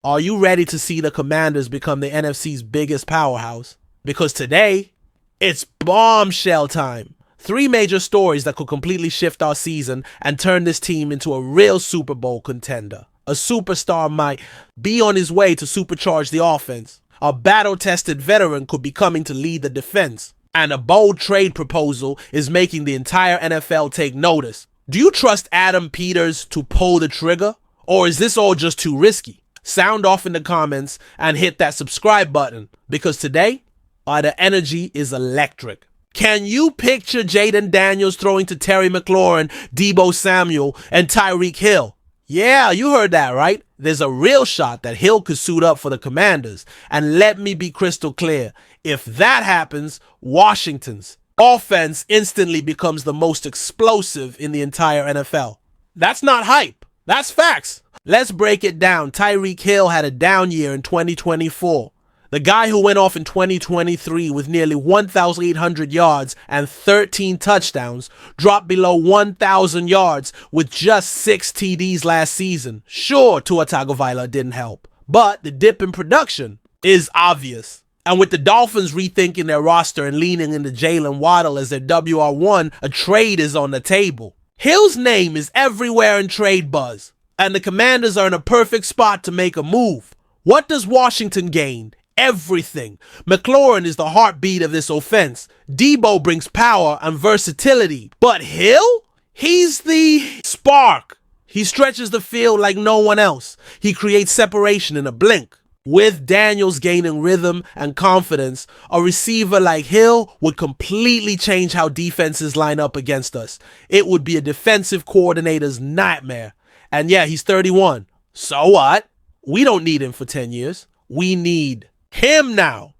Are you ready to see the Commanders become the NFC's biggest powerhouse? Because today, it's bombshell time. 3 major stories that could completely shift our season and turn this team into a real Super Bowl contender. A superstar might be on his way to supercharge the offense. A battle-tested veteran could be coming to lead the defense. And a bold trade proposal is making the entire NFL take notice. Do you trust Adam Peters to pull the trigger? Or is this all just too risky? Sound off in the comments and hit that subscribe button, because today, the energy is electric. Can you picture Jadon Daniels throwing to Terry McLaurin, Deebo Samuel, and Tyreek Hill? Yeah, you heard that right. There's a real shot that Hill could suit up for the Commanders. And let me be crystal clear. If that happens, Washington's offense instantly becomes the most explosive in the entire NFL. That's not hype. That's facts. Let's break it down. Tyreek Hill had a down year in 2024. The guy who went off in 2023 with nearly 1,800 yards and 13 touchdowns dropped below 1,000 yards with just 6 TDs last season. Sure, Tua Tagovailoa didn't help, but the dip in production is obvious. And with the Dolphins rethinking their roster and leaning into Jalen Waddle as their WR1, a trade is on the table. Hill's name is everywhere in trade buzz, and the Commanders are in a perfect spot to make a move. What does Washington gain? Everything. McLaurin is the heartbeat of this offense. Deebo brings power and versatility. But Hill? He's the spark. He stretches the field like no one else. He creates separation in a blink. With Daniels gaining rhythm and confidence, a receiver like Hill would completely change how defenses line up against us. It would be a defensive coordinator's nightmare. And yeah, he's 31. So what? We don't need him for 10 years. We need him now,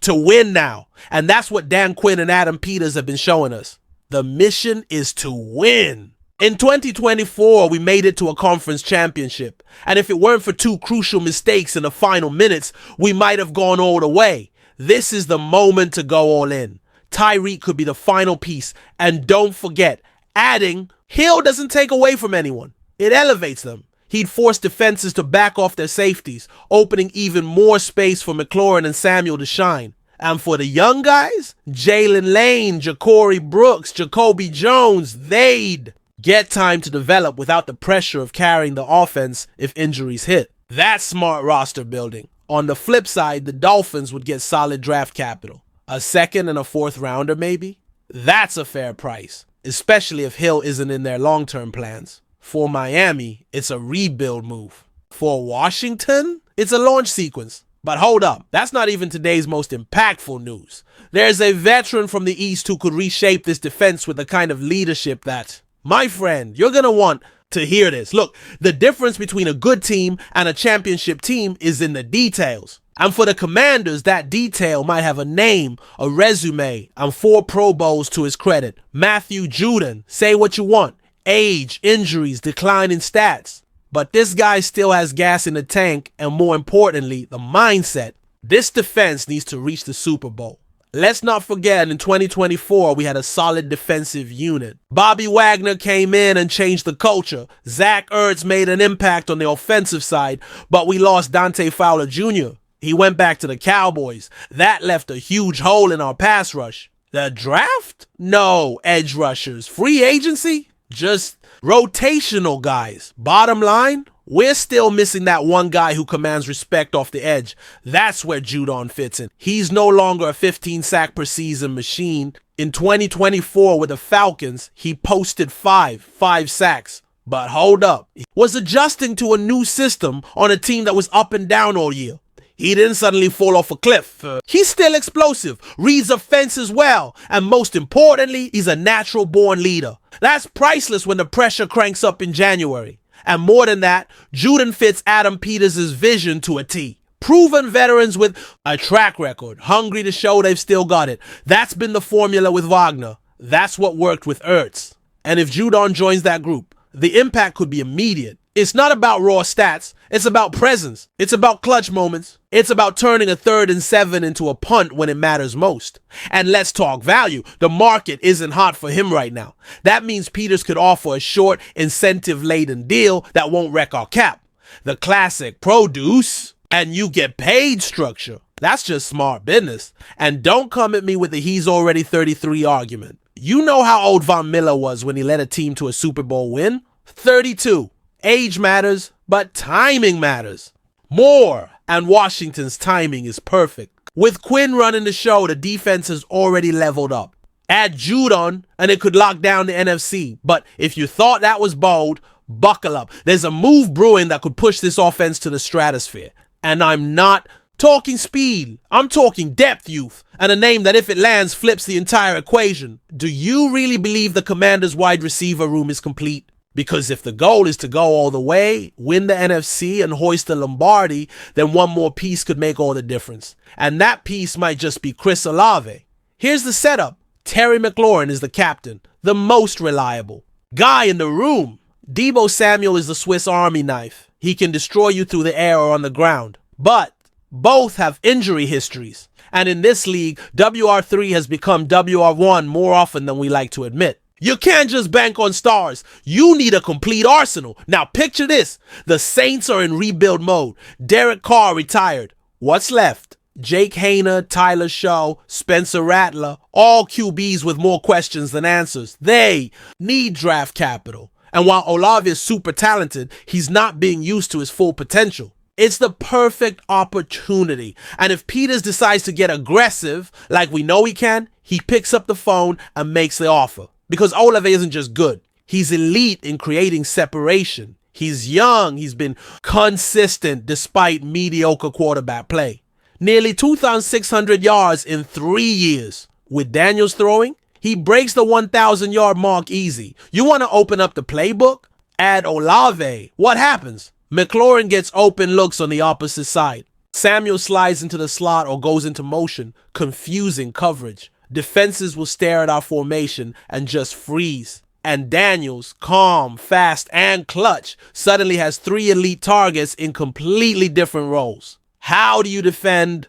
to win now. And that's what Dan Quinn and Adam Peters have been showing us. The mission is to win. In 2024, we made it to a conference championship. And if it weren't for 2 crucial mistakes in the final minutes, we might have gone all the way. This is the moment to go all in. Tyreek could be the final piece. And don't forget, adding Hill doesn't take away from anyone. It elevates them. He'd force defenses to back off their safeties, opening even more space for McLaurin and Samuel to shine. And for the young guys, Jalen Lane, Ja'Cory Brooks, Jacoby Jones, they'd get time to develop without the pressure of carrying the offense if injuries hit. That's smart roster building. On the flip side, the Dolphins would get solid draft capital. A 2nd and a 4th rounder maybe? That's a fair price, especially if Hill isn't in their long-term plans. For Miami, it's a rebuild move. For Washington, it's a launch sequence. But hold up, that's not even today's most impactful news. There's a veteran from the East who could reshape this defense with the kind of leadership that, my friend, you're going to want to hear this. Look, the difference between a good team and a championship team is in the details. And for the Commanders, that detail might have a name, a resume, and 4 Pro Bowls to his credit. Matthew Judon, say what you want. Age, injuries, decline in stats. But this guy still has gas in the tank, and more importantly, the mindset. This defense needs to reach the Super Bowl. Let's not forget, in 2024, we had a solid defensive unit. Bobby Wagner came in and changed the culture. Zach Ertz made an impact on the offensive side, but we lost Dante Fowler Jr. He went back to the Cowboys. That left a huge hole in our pass rush. The draft? No edge rushers. Free agency? Just rotational guys. Bottom line, we're still missing that one guy who commands respect off the edge. That's where Judon fits in. He's no longer a 15 sack per season machine. In 2024 with the Falcons, he posted five sacks. But hold up, he was adjusting to a new system on a team that was up and down all year. He didn't suddenly fall off a cliff. He's still explosive, reads offenses well, and most importantly, he's a natural-born leader. That's priceless when the pressure cranks up in January. And more than that, Judon fits Adam Peters' vision to a T. Proven veterans with a track record, hungry to show they've still got it. That's been the formula with Wagner. That's what worked with Ertz. And if Judon joins that group, the impact could be immediate. It's not about raw stats. It's about presence. It's about clutch moments. It's about turning a 3rd and 7 into a punt when it matters most. And let's talk value. The market isn't hot for him right now. That means Peters could offer a short, incentive-laden deal that won't wreck our cap. The classic produce and you get paid structure. That's just smart business. And don't come at me with the he's already 33 argument. You know how old Von Miller was when he led a team to a Super Bowl win? 32. Age matters, but timing matters more. And Washington's timing is perfect. With Quinn running the show, the defense has already leveled up. Add Judon, and it could lock down the NFC. But if you thought that was bold, buckle up. There's a move brewing that could push this offense to the stratosphere. And I'm not talking speed. I'm talking depth, youth. And a name that if it lands, flips the entire equation. Do you really believe the Commanders' wide receiver room is complete? Because if the goal is to go all the way, win the NFC, and hoist the Lombardi, then one more piece could make all the difference. And that piece might just be Chris Olave. Here's the setup. Terry McLaurin is the captain, the most reliable guy in the room. Deebo Samuel is the Swiss Army knife. He can destroy you through the air or on the ground. But both have injury histories. And in this league, WR3 has become WR1 more often than we like to admit. You can't just bank on stars. You need a complete arsenal. Now picture this. The Saints are in rebuild mode. Derek Carr retired. What's left? Jake Hayner, Tyler Shaw, Spencer Rattler, all QBs with more questions than answers. They need draft capital. And while Olave is super talented, he's not being used to his full potential. It's the perfect opportunity. And if Peters decides to get aggressive, like we know he can, he picks up the phone and makes the offer. Because Olave isn't just good. He's elite in creating separation. He's young. He's been consistent despite mediocre quarterback play. Nearly 2,600 yards in 3 years. With Daniels throwing, he breaks the 1,000-yard mark easy. You want to open up the playbook? Add Olave. What happens? McLaurin gets open looks on the opposite side. Samuel slides into the slot or goes into motion, confusing coverage. Defenses will stare at our formation and just freeze. And Daniels, calm, fast, and clutch, suddenly has 3 elite targets in completely different roles. How do you defend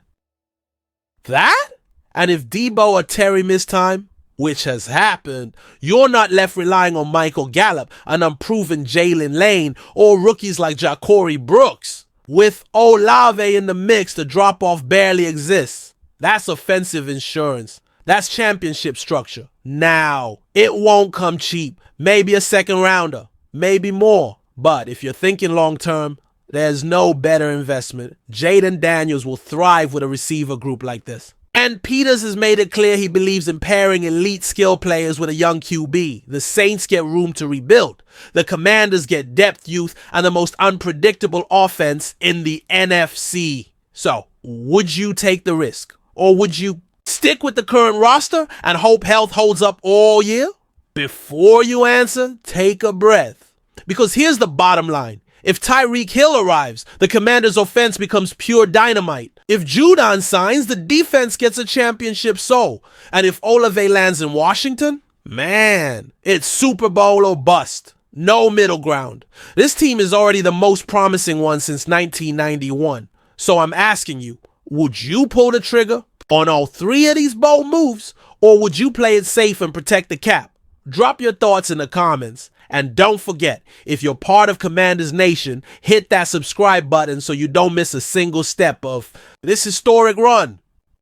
that? And if Deebo or Terry miss time, which has happened, you're not left relying on Michael Gallup, an unproven Jalen Lane, or rookies like Ja'Cory Brooks. With Olave in the mix, the drop-off barely exists. That's offensive insurance. That's championship structure. Now, it won't come cheap. Maybe a second rounder, maybe more. But if you're thinking long-term, there's no better investment. Jaden Daniels will thrive with a receiver group like this. And Peters has made it clear he believes in pairing elite skill players with a young QB. The Saints get room to rebuild. The Commanders get depth, youth, and the most unpredictable offense in the NFC. So, would you take the risk? Or would you stick with the current roster and hope health holds up all year? Before you answer, take a breath. Because here's the bottom line. If Tyreek Hill arrives, the Commanders' offense becomes pure dynamite. If Judon signs, the defense gets a championship soul. And if Olave lands in Washington, man, it's Super Bowl or bust. No middle ground. This team is already the most promising one since 1991. So I'm asking you, would you pull the trigger on all 3 of these bold moves, or would you play it safe and protect the cap? Drop your thoughts in the comments. And don't forget, if you're part of Commanders Nation, hit that subscribe button so you don't miss a single step of this historic run.